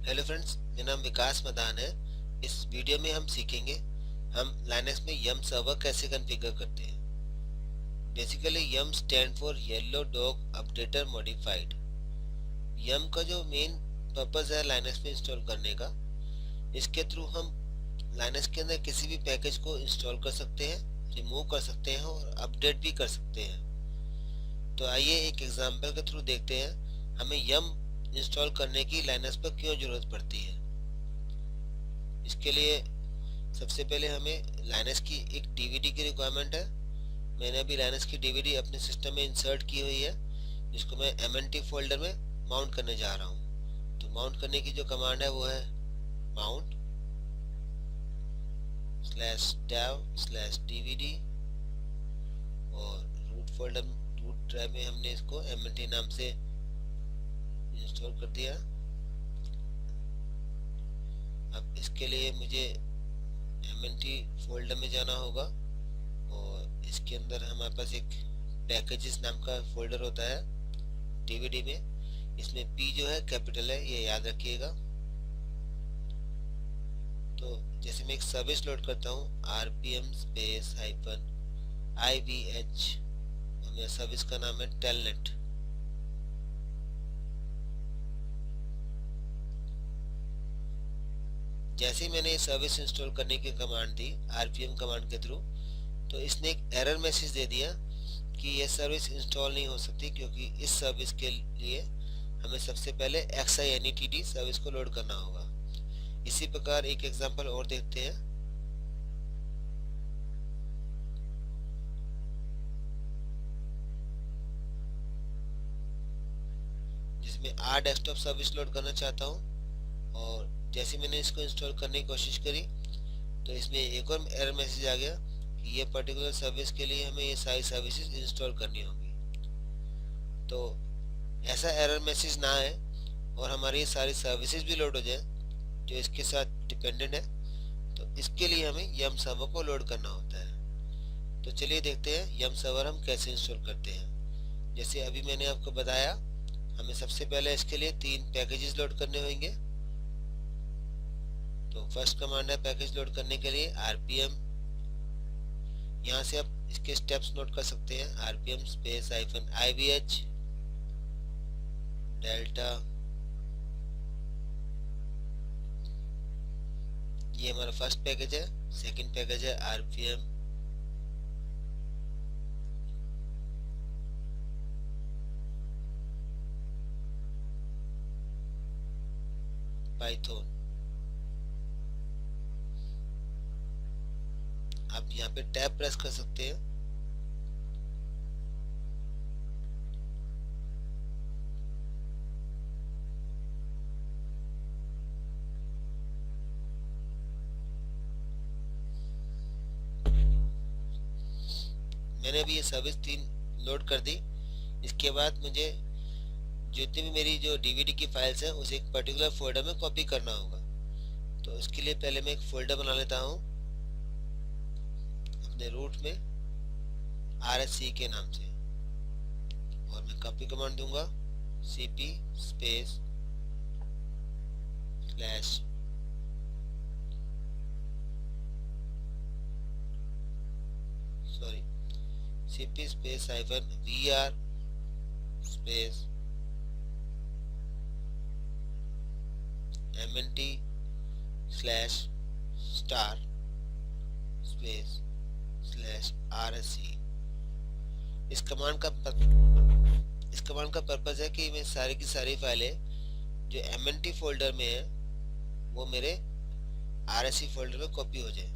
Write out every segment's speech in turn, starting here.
Hello friends, मेरा नाम विकास मदान है। इस वीडियो में हम सीखेंगे हम लाइनक्स में यम सर्वर कैसे कॉन्फ़िगर करते हैं। Basically yum stand for yellow dog updater modified. Yum का जो मेन पर्पस है लाइनक्स में इंस्टॉल करने का, इसके थ्रू हम लाइनक्स के अंदर किसी भी पैकेज को इंस्टॉल कर सकते हैं, रिमूव कर सकते हैं और अपडेट भी कर सकते हैं। तो आइए एक एग्जांपल के थ्रू देखते हैं हमें यम इंस्टॉल करने की लाइनक्स पर क्यों ज़रूरत पड़ती है। इसके लिए सबसे पहले हमें लाइनक्स की एक डीवीडी की रिक्वायरमेंट है। मैंने अभी लाइनक्स की डीवीडी अपने सिस्टम में इंसर्ट की हुई है, जिसको मैं एमएनटी फोल्डर में माउंट करने जा रहा हूँ। तो माउंट करने की जो कमांड है वो है माउंट /dev/dvd और रूट ड्राइव में हमने इसको एमएनटी नाम से इंस्टॉल कर दिया। अब इसके लिए मुझे एमएनटी फोल्डर में जाना होगा और इसके अंदर हमारे पास एक पैकेजेस नाम का फोल्डर होता है डीवीडी में। इसमें पी जो है कैपिटल है, ये याद रखिएगा। तो जैसे मैं एक सर्विस लोड करता हूँ rpm स्पेस -ivh और मेरा सर्विस का नाम है टेलनेट। जैसे ही मैंने ये सर्विस इंस्टॉल करने की कमांड दी rpm कमांड के थ्रू, तो इसने एक एरर मैसेज दे दिया कि यह सर्विस इंस्टॉल नहीं हो सकती, क्योंकि इस सर्विस के लिए हमें सबसे पहले xinetd सर्विस को लोड करना होगा। इसी प्रकार एक एग्जांपल और देखते हैं। जिसमें r डेस्कटॉप सर्विस लोड करना चाहता हूँ और जैसे मैंने इसको इंस्टॉल करने की कोशिश करी तो इसमें एक और एरर मैसेज आ गया कि ये पर्टिकुलर सर्विस के लिए हमें ये सारी सर्विसेज इंस्टॉल करनी होगी। तो ऐसा एरर मैसेज ना आए और हमारी ये सारी सर्विसेज भी लोड हो जाए जो इसके साथ डिपेंडेंट है, तो इसके लिए हमें यम सर्वर को लोड करना होता है। तो चलिए देखते हैं यम सर्वर हम कैसे इंस्टॉल करते हैं। जैसे अभी मैंने आपको बताया, हमें सबसे पहले इसके लिए 3 पैकेजेस लोड करने होंगे। तो फर्स्ट कमांड है पैकेज लोड करने के लिए rpm। यहाँ से आप इसके स्टेप्स नोट कर सकते हैं, rpm स्पेस -ivh डेल्टा। ये हमारा फर्स्ट पैकेज है। सेकंड पैकेज है rpm पाइथन। आप यहाँ पे टैब प्रेस कर सकते हैं। मैंने अभी ये सर्विस 3 लोड कर दी। इसके बाद मुझे जितनी भी मेरी जो डीवीडी की फाइल्स हैं उसे एक पर्टिकुलर फोल्डर में कॉपी करना होगा। तो इसके लिए पहले मैं एक फोल्डर बना लेता हूँ अपने रूट में rsc के नाम से, और मैं कॉपी कमांड दूंगा cp space slash cp space -vr space mnt slash star space slash rsc। इस कमांड का पर्पस है कि मैं सारी की सारी फाइलें जो mnt फोल्डर में है वो मेरे rsc फोल्डर में कॉपी हो जाए।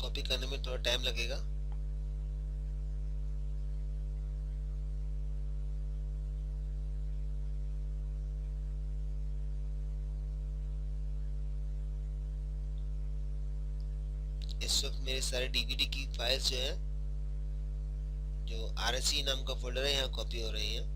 कॉपी करने में थोड़ा टाइम लगेगा। इस वक्त मेरे सारे डीवीडी की फाइल्स जो है, जो RSC नाम का फोल्डर है, यहाँ कॉपी हो रही है।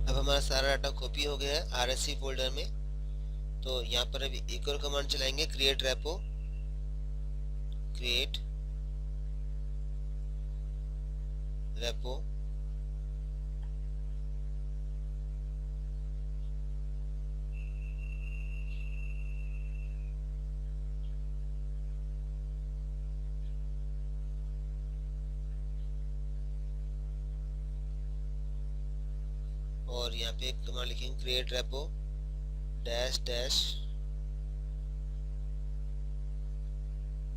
अब हमारा सारा डाटा कॉपी हो गया है RSC फोल्डर में। तो यहाँ पर अभी एक और कमांड चलाएंगे, क्रिएट रेपो। Create repo. और यहाँ पे एक कमांड लिखेंगे, create repo dash dash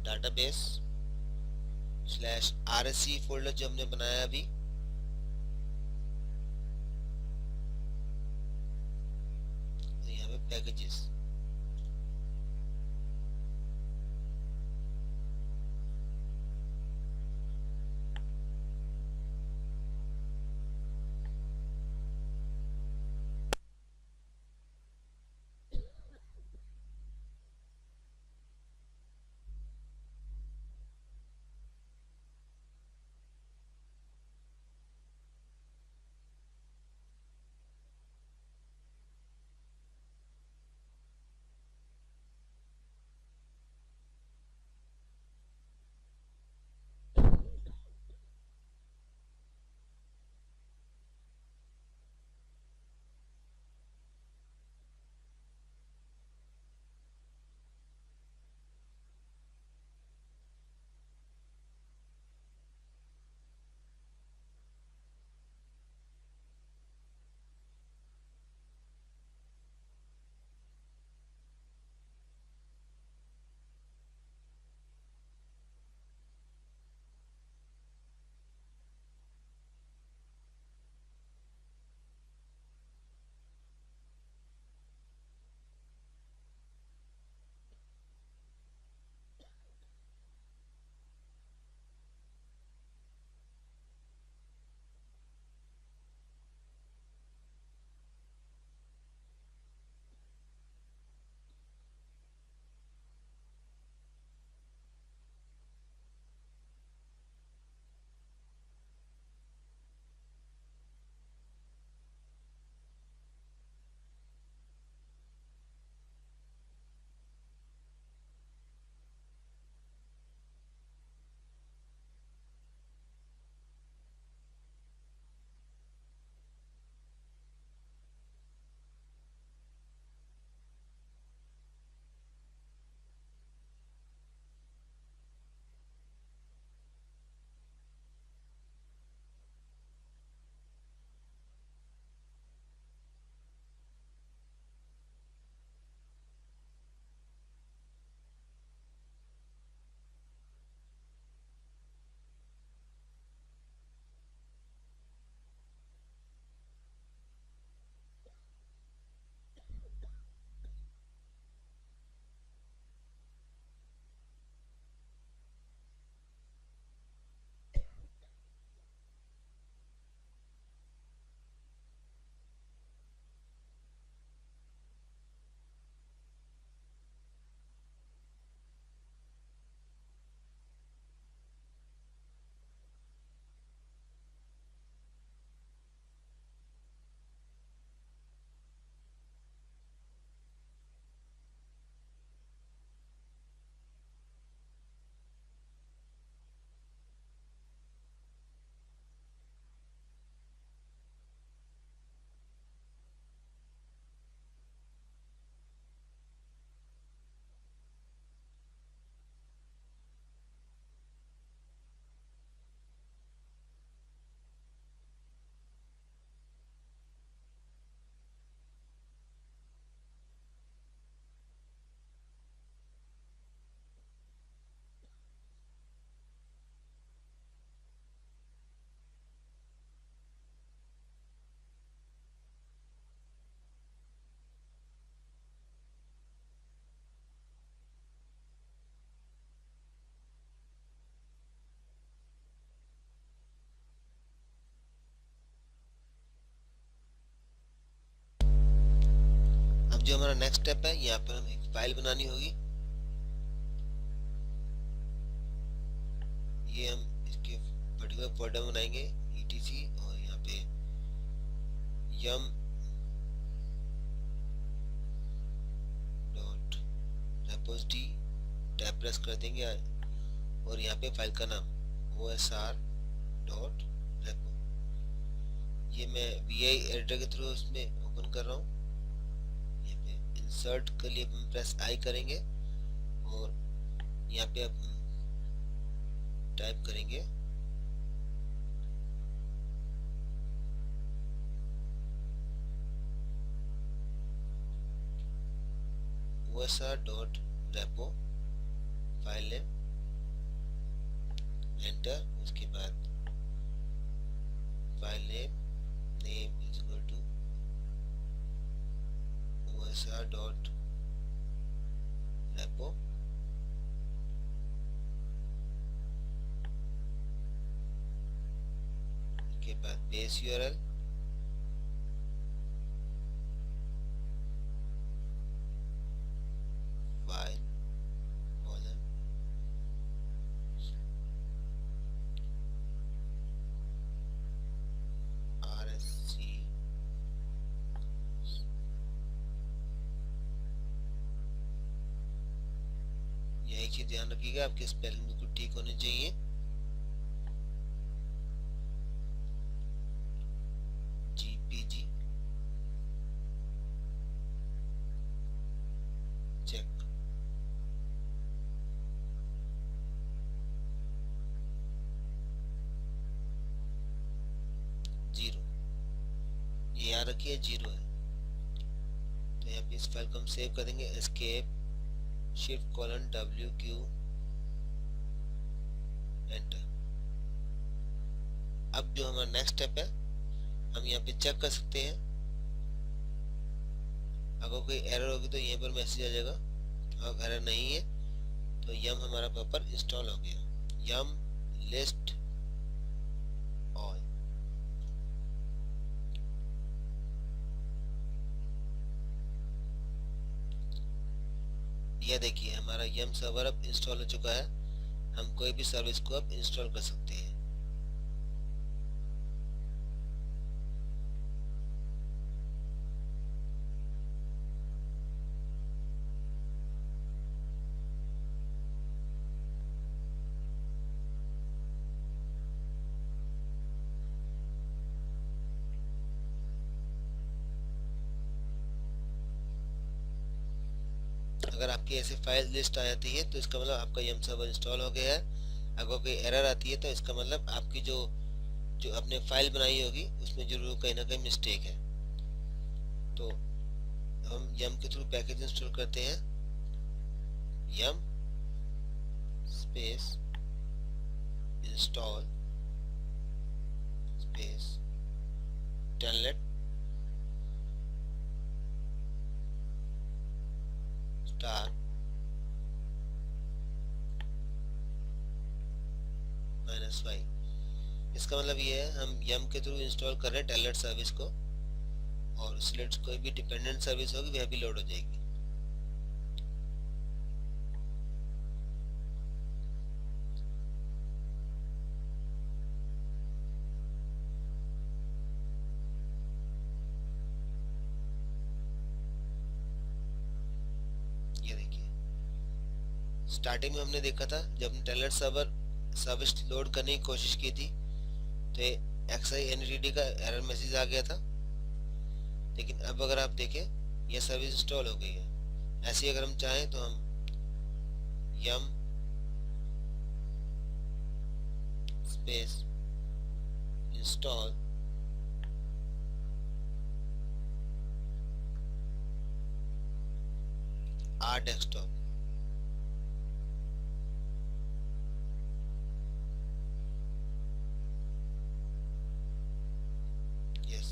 database slash RSC folder जो हमने बनाया अभी, तो यहाँ पे पैकेजेस। जो हमारा नेक्स्ट स्टेप है, यहाँ पर हमें एक फाइल बनानी होगी। ये हम इसके पर्टिकुलर फोल्डर बनाएंगे etc, और यहाँ पे yum dot repository tab press कर देंगे और यहाँ पे फाइल का नाम osr डॉट repo, ये मैं vi एडिटर के थ्रू इसमें ओपन कर रहा हूँ। यहाँ पे इंसर्ट के लिए हम प्रेस आई करेंगे और यहाँ पे आप टाइप करेंगे osr dot repo file name, enter. उसके बाद file name is equal to osr dot repo, के बाद base URL, file colon rsc, यही चीज ध्यान रखिएगा, आपके स्पेलिंग बिल्कुल ठीक होने चाहिए। gpg चेक, जीरो, ये याद रखिए जीरो है। तो यहाँ पे इस फाइल को हम सेव कर देंगे, escape shift colon WQ enter. अब जो हमारा नेक्स्ट स्टेप है, हम यहाँ पे चेक कर सकते हैं, अगर कोई एरर होगी तो यहाँ पर मैसेज आ जाएगा। अगर एरर नहीं है तो यम हमारा प्रॉपर इंस्टॉल हो गया। यम लिस्ट ऑल, यह देखिए हमारा यम सर्वर अब इंस्टॉल हो चुका है। हम कोई भी सर्विस को अब इंस्टॉल कर सकते हैं। अगर आपकी ऐसे फाइल लिस्ट आ जाती है तो इसका मतलब आपका यम सर्वर इंस्टॉल हो गया है। अगर कोई एरर आती है तो इसका मतलब आपकी जो आपने फाइल बनाई होगी उसमें जरूर कहीं ना कहीं मिस्टेक है। तो हम यम के थ्रू पैकेज इंस्टॉल करते हैं, yum space install space telnet star -y। इसका मतलब ये है हम यम के थ्रू इंस्टॉल कर रहे हैं टेलनेट सर्विस को, और सिलेक्ट कोई भी डिपेंडेंट सर्विस होगी वह भी लोड हो जाएगी। ये देखिए स्टार्टिंग में हमने देखा था जब हमने टेलनेट सर्विस लोड करने की कोशिश की थी तो XINTT का एरर मैसेज आ गया था, लेकिन अब अगर आप देखें यह सर्विस इंस्टॉल हो गई है। ऐसे अगर हम चाहें तो हम यम स्पेस इंस्टॉल डेस्कटॉप, यस,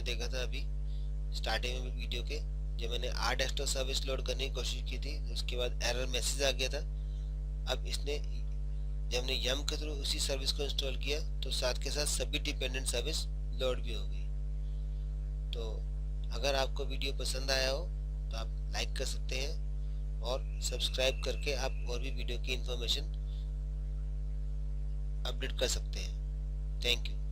में देखा था अभी स्टार्टिंग में वीडियो के, जब मैंने R डेस्कटॉप सर्विस लोड करने की कोशिश की थी, उसके बाद एरर मैसेज आ गया था। अब इसने जब हमने यम के थ्रू उसी सर्विस को इंस्टॉल किया तो साथ के साथ सभी डिपेंडेंट सर्विस लोड भी हो गई। तो अगर आपको वीडियो पसंद आया हो तो आप लाइक कर सकते हैं और सब्सक्राइब करके आप और भी वीडियो की इंफॉर्मेशन अपडेट कर सकते हैं। Thank you.